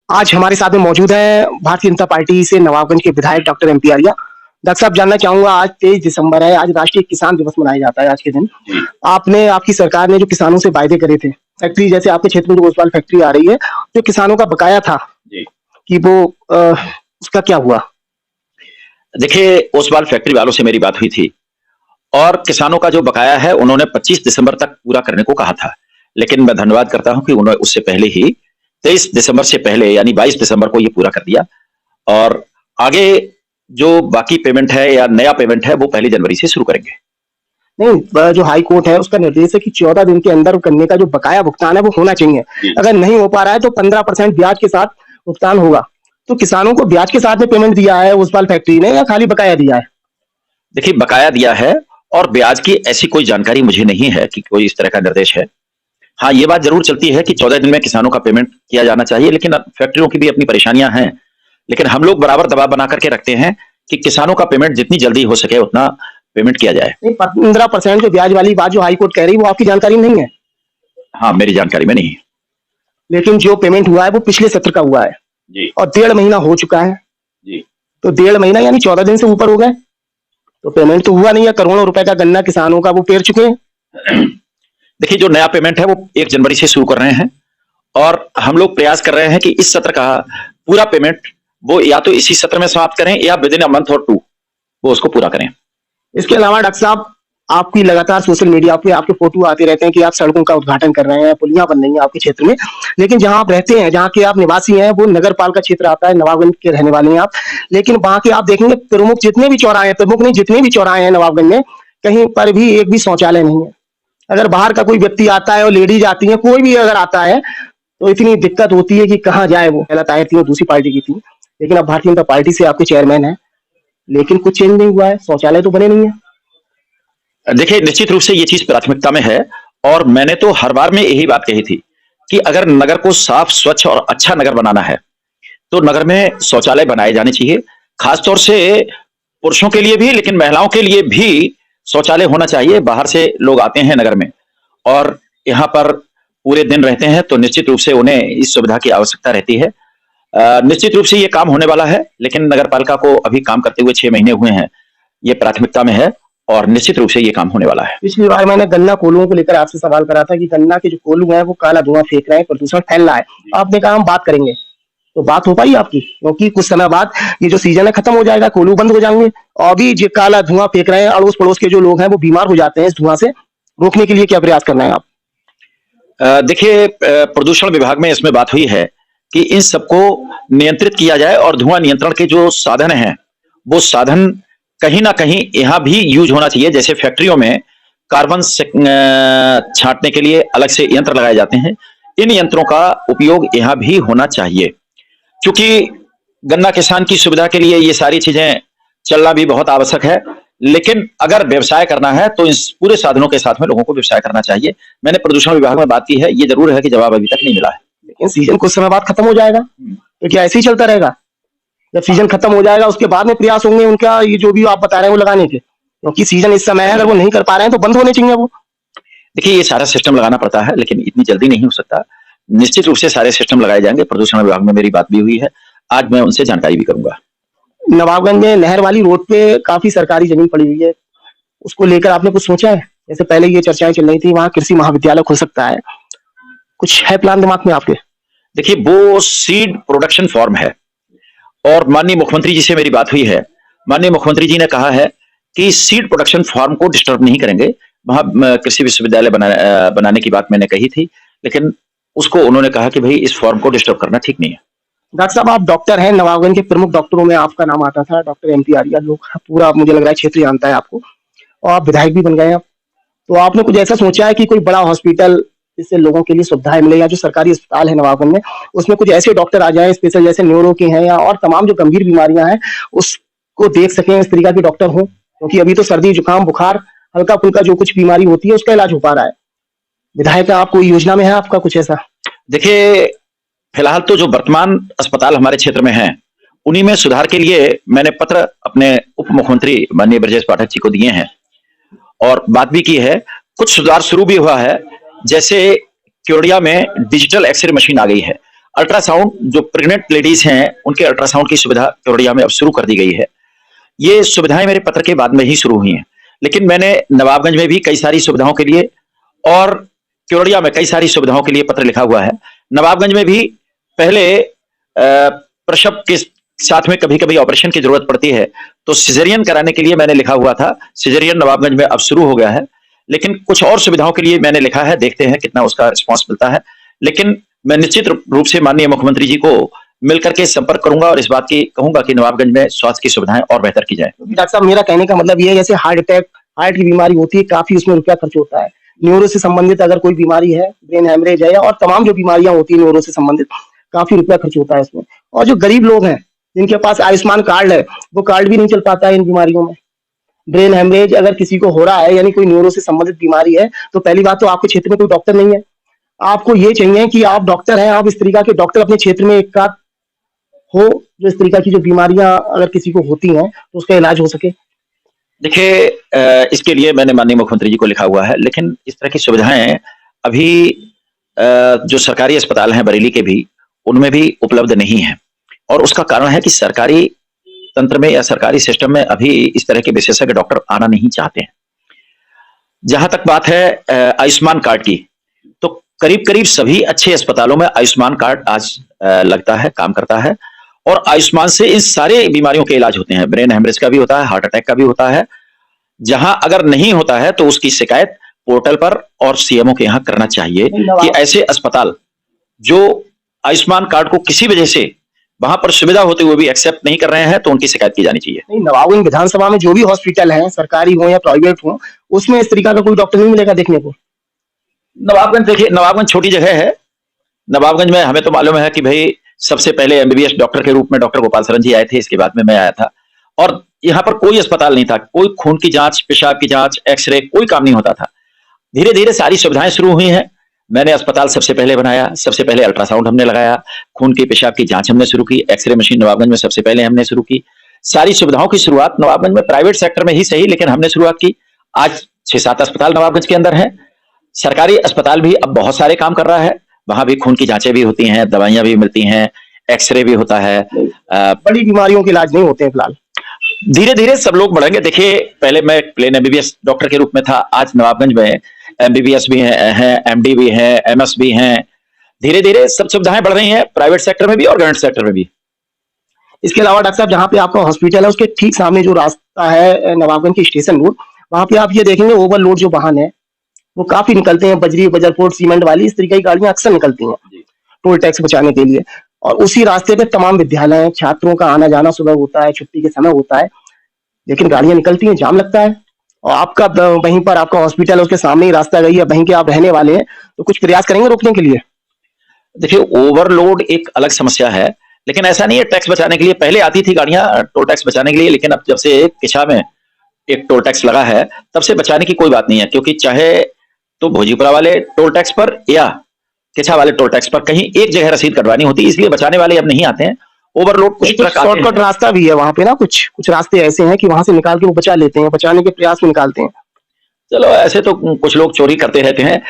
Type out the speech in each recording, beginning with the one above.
आज हमारे साथ में मौजूद है भारतीय जनता पार्टी से नवाबगंज के विधायक डॉक्टर एमपी आर्या। डॉक्टर साहब, जानना चाहूंगा, आज 23 दिसंबर है, आज राष्ट्रीय किसान दिवस मनाया जाता है आज के दिन। आपकी सरकार ने जो किसानों से वायदे करे थे, फैक्ट्री जैसे आपके क्षेत्र में जो ओसवाल फैक्ट्री आ रही है, जो किसानों का बकाया था जी। कि वो उसका क्या हुआ? देखिए, ओसवाल फैक्ट्री वालों से मेरी बात हुई थी और किसानों का जो बकाया है उन्होंने 25 दिसंबर तक पूरा करने को कहा था, लेकिन मैं धन्यवाद करता हूं कि उन्होंने उससे पहले ही 23 दिसंबर से पहले यानी 22 दिसंबर को ये पूरा कर दिया और आगे जो बाकी पेमेंट है या नया पेमेंट है वो 1 जनवरी से शुरू करेंगे। नहीं, जो हाई कोर्ट है उसका निर्देश है कि 14 दिन के अंदर करने का जो बकाया भुगतान है वो होना चाहिए। अगर नहीं हो पा रहा है तो 15% ब्याज के साथ भुगतान होगा। तो किसानों को ब्याज के साथ में पेमेंट दिया है ओसवाल फैक्ट्री ने या खाली बकाया दिया है? देखिए, बकाया दिया है और ब्याज की ऐसी कोई जानकारी मुझे नहीं है कि कोई इस तरह का निर्देश है। हाँ, ये बात जरूर चलती है कि 14 दिन में किसानों का पेमेंट किया जाना चाहिए, लेकिन फैक्ट्रियों की भी अपनी परेशानियां हैं। लेकिन हम लोग बराबर दबाव बना करके रखते हैं कि किसानों का पेमेंट जितनी जल्दी हो सके उतना पेमेंट किया जाए। 15% जो ब्याज वाली बात जो हाई कोर्ट कह रही है वो आपकी जानकारी नहीं है? हाँ, मेरी जानकारी में नहीं है। लेकिन जो पेमेंट हुआ है वो पिछले सत्र का हुआ है जी। और 1.5 महीना हो चुका है जी। तो 1.5 महीना यानी 14 दिन से ऊपर हो गए, तो पेमेंट तो हुआ नहीं है। करोड़ों रुपए का गन्ना किसानों का वो पेर चुके हैं। देखिए, जो नया पेमेंट है वो 1 जनवरी से शुरू कर रहे हैं और हम लोग प्रयास कर रहे हैं कि इस सत्र का पूरा पेमेंट वो या तो इसी सत्र में समाप्त करें या विद इन अ मंथ और 2 वो उसको पूरा करें। इसके अलावा डॉक्टर साहब, आपकी लगातार सोशल मीडिया पे आपके फोटो आते रहते हैं कि आप सड़कों का उद्घाटन कर रहे हैं, पुलियां बन रही हैं आपके क्षेत्र में, लेकिन जहां आप रहते हैं, जहां के आप निवासी हैं, वो नगर पालिका क्षेत्र आता है, नवाबगंज के रहने वाले हैं आप, लेकिन वहां के आप देखेंगे प्रमुख जितने भी चौराहे हैं, प्रमुख नहीं जितने भी चौराहे हैं नवाबगंज में, कहीं पर भी एक भी शौचालय नहीं है। अगर बाहर का कोई व्यक्ति आता है और लेडीज आती है, कोई भी अगर आता है तो इतनी दिक्कत होती है कि कहाँ जाए। वो पहला ताहिर थी, वो दूसरी पार्टी की थी, लेकिन अब भारतीय जनता पार्टी से आपके चेयरमैन है, लेकिन कुछ चेंज नहीं हुआ है, शौचालय तो बने नहीं है। देखिए, निश्चित रूप से ये चीज प्राथमिकता में है और मैंने तो हर बार में यही बात कही थी कि अगर नगर को साफ, स्वच्छ और अच्छा नगर बनाना है तो नगर में शौचालय बनाए जाने चाहिए, खासतौर से पुरुषों के लिए भी, लेकिन महिलाओं के लिए भी शौचालय होना चाहिए। बाहर से लोग आते हैं नगर में और यहाँ पर पूरे दिन रहते हैं तो निश्चित रूप से उन्हें इस सुविधा की आवश्यकता रहती है। निश्चित रूप से ये काम होने वाला है, लेकिन नगर पालिका को अभी काम करते हुए 6 महीने हुए हैं, ये प्राथमिकता में है और निश्चित रूप से ये काम होने वाला है। पिछली बार मैंने गन्ना कोल्हुओं को लेकर आपसे सवाल करा था कि गन्ना के जो कोल्हू हैं वो काला धुआं फेंक रहे हैं, प्रदूषण फैल रहा है। आपने कहा हम बात करेंगे, तो बात हो पाई आपकी? क्योंकि कुछ समय बाद ये जो सीजन है खत्म हो जाएगा, कोल्हू बंद हो जाएंगे और अभी जो काला धुआं फेंक रहे हैं, अड़ोस पड़ोस के जो लोग हैं वो बीमार हो जाते हैं इस धुआं से। रोकने के लिए क्या प्रयास करना है आप? देखिए, प्रदूषण विभाग में इसमें बात हुई है कि इन सबको नियंत्रित किया जाए और धुआं नियंत्रण के जो साधन हैं वो साधन कहीं ना कहीं यहाँ भी यूज होना चाहिए। जैसे फैक्ट्रियों में कार्बन छांटने के लिए अलग से यंत्र लगाए जाते हैं, इन यंत्रों का उपयोग यहाँ भी होना चाहिए, क्योंकि गन्ना किसान की सुविधा के लिए ये सारी चीजें चलना भी बहुत आवश्यक है। लेकिन अगर व्यवसाय करना है तो इस पूरे साधनों के साथ में लोगों को व्यवसाय करना चाहिए। मैंने प्रदूषण विभाग में बात की है, ये जरूर है कि जवाब अभी तक नहीं मिला है। लेकिन सीजन कुछ समय बाद खत्म हो जाएगा, तो क्या ऐसे ही चलता रहेगा? जब सीजन खत्म हो जाएगा उसके बाद में प्रयास होंगे उनका, ये जो भी आप बता रहे हैं वो लगाने के, क्योंकि सीजन इस समय है, अगर वो नहीं कर पा रहे हैं तो बंद होने चाहिए वो। देखिए, ये सारा सिस्टम लगाना पड़ता है, लेकिन इतनी जल्दी नहीं हो सकता। निश्चित रूप से सारे सिस्टम लगाए जाएंगे। प्रदूषण विभाग में मेरी बात भी हुई है, आज मैं उनसे जानकारी भी करूंगा। नवाबगंज में नहर वाली रोड पे काफी सरकारी जमीन पड़ी हुई है, उसको लेकर आपने कुछ सोचा है? जैसे पहले ये चर्चाएं चल रही थी वहां कृषि महाविद्यालय खुल सकता है, कुछ है प्लान दिमाग में आपके? देखिए, वो सीड प्रोडक्शन फार्म है और माननीय मुख्यमंत्री जी से मेरी बात हुई है। माननीय मुख्यमंत्री जी ने कहा है कि सीड प्रोडक्शन फार्म को डिस्टर्ब नहीं करेंगे। वहां कृषि विश्वविद्यालय बनाने की बात मैंने कही थी, लेकिन उसको उन्होंने कहा कि भाई इस फॉर्म को डिस्टर्ब करना ठीक नहीं है। डॉक्टर साहब, आप डॉक्टर हैं, नवाबगंज के प्रमुख डॉक्टरों में आपका नाम आता था, डॉक्टर एमपी आर्या, लोग पूरा मुझे लग रहा है क्षेत्र जानता है आपको, और आप विधायक भी बन गए हैं। तो आपने कुछ ऐसा सोचा है कि कोई बड़ा हॉस्पिटल जिससे लोगों के लिए सुविधाएं मिले, या जो सरकारी अस्पताल है नवाबगंज में उसमें कुछ ऐसे डॉक्टर आ जाए स्पेशल, जैसे न्यूरो के हैं या और तमाम जो गंभीर बीमारियां हैं उसको देख सकें, इस तरीका के डॉक्टर हो? क्योंकि अभी तो सर्दी जुकाम बुखार हल्का फुल्का जो कुछ बीमारी होती है उसका इलाज हो पा रहा है। विधायक आप कोई योजना में है आपका कुछ ऐसा? देखिए, फिलहाल तो जो वर्तमान अस्पताल हमारे क्षेत्र में हैं उन्हीं में सुधार के लिए मैंने पत्र अपने उप मुख्यमंत्री माननीय ब्रजेश पाठक जी को दिए हैं और बात भी की है। कुछ सुधार शुरू भी हुआ है, जैसे केवड़िया में डिजिटल एक्सरे मशीन आ गई है। अल्ट्रासाउंड जो प्रेग्नेंट लेडीज हैं उनके अल्ट्रासाउंड की सुविधा केवड़िया में अब शुरू कर दी गई है। ये सुविधाएं मेरे पत्र के बाद में ही शुरू हुई हैं, लेकिन मैंने नवाबगंज में भी कई सारी सुविधाओं के लिए और केवड़िया में कई सारी सुविधाओं के लिए पत्र लिखा हुआ है। नवाबगंज में भी पहले प्रसव के साथ में कभी कभी ऑपरेशन की जरूरत पड़ती है, तो सिजेरियन कराने के लिए मैंने लिखा हुआ था। सिजेरियन नवाबगंज में अब शुरू हो गया है, लेकिन कुछ और सुविधाओं के लिए मैंने लिखा है, देखते हैं कितना उसका रिस्पॉन्स मिलता है। लेकिन मैं निश्चित रूप से माननीय मुख्यमंत्री जी को मिलकर के संपर्क करूंगा और इस बात की कहूंगा कि नवाबगंज में स्वास्थ्य की सुविधाएं और बेहतर की जाए। डॉक्टर साहब, मेरा कहने का मतलब ये है, जैसे हार्ट अटैक, हार्ट की बीमारी होती है, काफी उसमें रुपया खर्च होता है। न्यूरो से संबंधित अगर कोई बीमारी है, ब्रेन हेमरेज है, और तमाम जो बीमारियां होती है न्यूरो से संबंधित, काफी रुपया खर्च होता है इसमें। और जो गरीब लोग हैं जिनके पास आयुष्मान कार्ड है, वो कार्ड भी नहीं चल पाता है इन बीमारियों में। ब्रेन हेमरेज अगर किसी को हो रहा है, यानी कोई न्यूरो से संबंधित बीमारी है, तो पहली बात तो आपके क्षेत्र में कोई डॉक्टर नहीं है। आपको ये चाहिए कि आप डॉक्टर हैं, आप इस तरीका के डॉक्टर अपने क्षेत्र में एक का हो, जो इस तरीका की जो बीमारियां अगर किसी को होती हैं तो उसका इलाज हो सके। देखिए, इसके लिए मैंने माननीय मुख्यमंत्री जी को लिखा हुआ है, लेकिन इस तरह की सुविधाएं अभी जो सरकारी अस्पताल हैं बरेली के भी, उनमें भी उपलब्ध नहीं है। और उसका कारण है कि सरकारी तंत्र में या सरकारी सिस्टम में अभी इस तरह के विशेषज्ञ डॉक्टर आना नहीं चाहते हैं। जहां तक बात है आयुष्मान कार्ड की, तो करीब करीब सभी अच्छे अस्पतालों में आयुष्मान कार्ड आज लगता है, काम करता है, और आयुष्मान से इन सारे बीमारियों के इलाज होते हैं। ब्रेन हेमरेज का भी होता है, हार्ट अटैक का भी होता है। जहां अगर नहीं होता है तो उसकी शिकायत पोर्टल पर और सीएमओ के यहाँ करना चाहिए कि ऐसे अस्पताल जो आयुष्मान कार्ड को किसी वजह से वहां पर सुविधा होते हुए भी एक्सेप्ट नहीं कर रहे हैं, तो उनकी शिकायत की जानी चाहिए। नहीं, नवाबगंज विधानसभा में जो भी हॉस्पिटल हैं, सरकारी हो या प्राइवेट हो, उसमें इस तरीका का कोई डॉक्टर नहीं मिलेगा देखने को। नवाबगंज देखिए, नवाबगंज छोटी जगह है। नवाबगंज में हमें तो मालूम है कि भाई सबसे पहले एमबीबीएस डॉक्टर के रूप में डॉक्टर गोपाल शरण जी आए थे, इसके बाद में मैं आया था, और यहाँ पर कोई अस्पताल नहीं था, कोई खून की जांच, पेशाब की जांच, एक्सरे, कोई काम नहीं होता था। धीरे धीरे सारी सुविधाएं शुरू हुई हैं। मैंने अस्पताल सबसे पहले बनाया, सबसे पहले अल्ट्रासाउंड हमने लगाया, खून की पेशाब की जांच हमने शुरू की, एक्सरे मशीन नवाबगंज में सबसे पहले हमने शुरू की। सारी सुविधाओं की शुरुआत नवाबगंज में प्राइवेट सेक्टर में ही सही, लेकिन हमने शुरुआत की। आज 6-7 अस्पताल नवाबगंज के अंदर हैं। सरकारी अस्पताल भी अब बहुत सारे काम कर रहा है, वहां भी खून की जांचें भी होती हैं, दवाइयां भी मिलती हैं, एक्सरे भी होता है। बड़ी बीमारियों के इलाज नहीं होते हैं फिलहाल। धीरे धीरे सब लोग बढ़ेंगे। देखिए, पहले मैं प्लेन एमबीबीएस डॉक्टर के रूप में था, आज नवाबगंज में एमबीबीएस भी हैं, एमडी भी हैं, एमएस भी हैं। धीरे धीरे सब सुविधाएं बढ़ रही हैं, प्राइवेट सेक्टर में भी और गवर्नमेंट सेक्टर में भी। इसके अलावा डॉक्टर साहब, जहाँ पे आपका हॉस्पिटल है उसके ठीक सामने जो रास्ता है नवाबगंज की स्टेशन रोड, वहां पे आप ये देखेंगे ओवरलोड जो वाहन है वो काफी निकलते हैं, बजरी, बजरपोर्ट, सीमेंट वाली इस तरीके की गाड़ियां अक्सर निकलती हैं टोल टैक्स बचाने के लिए। और उसी रास्ते पे तमाम विद्यालय हैं, छात्रों का आना जाना सुबह होता है, छुट्टी के समय होता है, लेकिन गाड़ियां निकलती हैं, जाम लगता है। और आपका वहीं पर आपका हॉस्पिटल है, उसके सामने ही रास्ता गई है, वहीं के आप रहने वाले हैं, तो कुछ प्रयास करेंगे रोकने के लिए? देखिए, ओवरलोड एक अलग समस्या है, लेकिन ऐसा नहीं है। टैक्स बचाने के लिए पहले आती थी गाड़ियां टोल टैक्स बचाने के लिए, लेकिन अब जब से किछा में एक टोल टैक्स लगा है, तब से बचाने की कोई बात नहीं है, क्योंकि चाहे तो भोजीपुरा वाले टोल टैक्स पर या किछा वाले टोल टैक्स पर कहीं एक जगह रसीद कटवानी होती है, इसलिए बचाने वाले अब नहीं आते हैं। ओवरलोड कुछ शॉर्टकट रास्ता भी है वहां पे ना, कुछ रास्ते ऐसे हैं कि वहां से निकाल के वो बचा लेते हैं, बचाने के प्रयास में निकालते हैं। चलो, ऐसे तो कुछ लोग चोरी करते रहते हैं,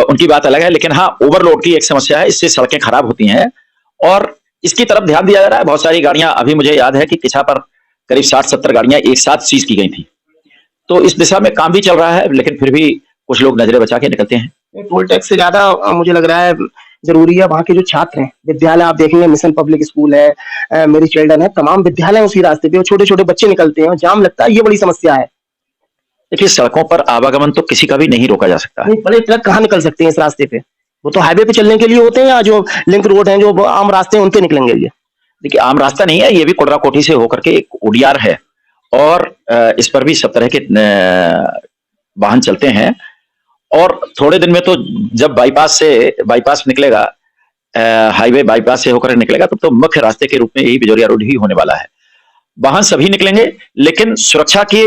उनकी बात अलग है, लेकिन हाँ, ओवरलोड की एक समस्या है, इससे सड़कें खराब होती हैं और इसकी तरफ ध्यान दिया जा रहा है। बहुत सारी गाड़ियां, अभी मुझे याद है कि किछा पर करीब 60-70 गाड़ियां एक साथ सीज की गई थी, तो इस दिशा में काम भी चल रहा है, लेकिन फिर भी कुछ लोग नजरें बचा के निकलते हैं। टोल टैक्स से ज्यादा मुझे लग रहा है जरूरी है वहाँ के जो छात्र हैं, विद्यालय आप देखेंगे, मिशन पब्लिक स्कूल है, मेरी चिल्ड्रन है, तमाम विद्यालय उसी रास्ते पे, छोटे छोटे बच्चे निकलते हैं और जाम लगता है, ये बड़ी समस्या है। देखिए, सड़कों पर आवागमन तो किसी का भी नहीं रोका जा सकता। नहीं, बड़े ट्रक कहाँ निकल सकते हैं इस रास्ते पे? वो तो हाईवे पे चलने के लिए होते हैं, या जो लिंक रोड है, जो आम रास्ते हैं, उन पे निकलेंगे ये? देखिए, आम रास्ता नहीं है, ये भी कुर्रा कोठी से होकर के एक ओडीआर है, और इस पर भी सब तरह के वाहन चलते हैं। और थोड़े दिन में तो जब बाईपास निकलेगा, हाईवे बाईपास से होकर निकलेगा, तो मुख्य रास्ते के रूप में यही बिजोरिया रोड ही होने वाला है। वाहन सभी निकलेंगे, लेकिन सुरक्षा के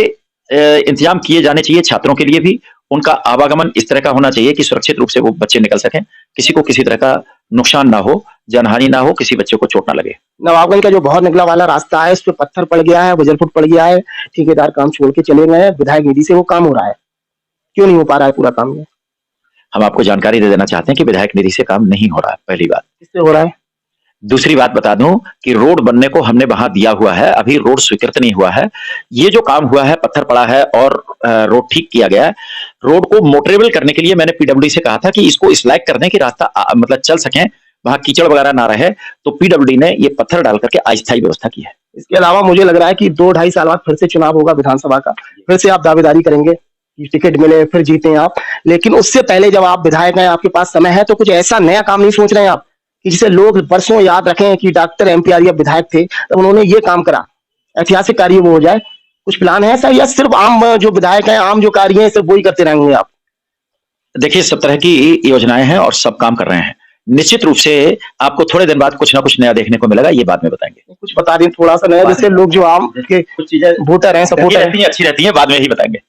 इंतजाम किए जाने चाहिए। छात्रों के लिए भी उनका आवागमन इस तरह का होना चाहिए कि सुरक्षित रूप से वो बच्चे निकल सकें, किसी को किसी तरह का नुकसान ना हो, जनहानि ना हो, किसी बच्चे को चोट ना लगे। नवाबगंज का जो बहुत निकला वाला रास्ता है, उस पर पत्थर पड़ गया है, वजरफुट पड़ गया है, ठेकेदार काम छोड़ के चले गए हैं, विधायक निधि से वो काम हो रहा है, क्यों नहीं हो पा रहा है पूरा काम? हम आपको जानकारी दे देना चाहते हैं कि विधायक निधि से काम नहीं हो रहा है। पहली बात, किससे हो रहा है? दूसरी बात बता दूं कि रोड बनने को हमने वहां दिया हुआ है, अभी रोड स्वीकृत नहीं हुआ है। ये जो काम हुआ है, पत्थर पड़ा है और रोड ठीक किया गया है। रोड को मोटरेबल करने के लिए मैंने पीडब्ल्यूडी से कहा था कि इसको इस लायक कर दें कि रास्ता मतलब चल सकें, वहां कीचड़ वगैरह ना रहे, तो पीडब्ल्यूडी ने ये पत्थर डाल करके अस्थायी व्यवस्था की है। इसके अलावा मुझे लग रहा है कि 2-2.5 साल बाद फिर से चुनाव होगा विधानसभा का, फिर से आप दावेदारी करेंगे कि टिकट मिले, फिर जीते आप। लेकिन उससे पहले जब आप विधायक हैं, आपके पास समय है, तो कुछ ऐसा नया काम नहीं सोच रहे हैं आप कि जिसे लोग वर्षों याद रखें कि डॉक्टर एम पी आर्य विधायक थे, तब उन्होंने ये काम करा, ऐतिहासिक कार्य वो हो जाए? कुछ प्लान है ऐसा, या सिर्फ आम जो विधायक हैं, आम जो कार्य हैं, सिर्फ वही करते रहेंगे आप? देखिए, सब तरह की योजनाएं हैं और सब काम कर रहे हैं। निश्चित रूप से आपको थोड़े दिन बाद कुछ ना कुछ नया देखने को मिलेगा, ये बाद में बताएंगे। कुछ बता दें थोड़ा सा नया, जैसे लोग जो आम के कुछ चीजें वोटर हैं, सपोर्टर हैं। अच्छी रहती हैं, बाद में ही बताएंगे।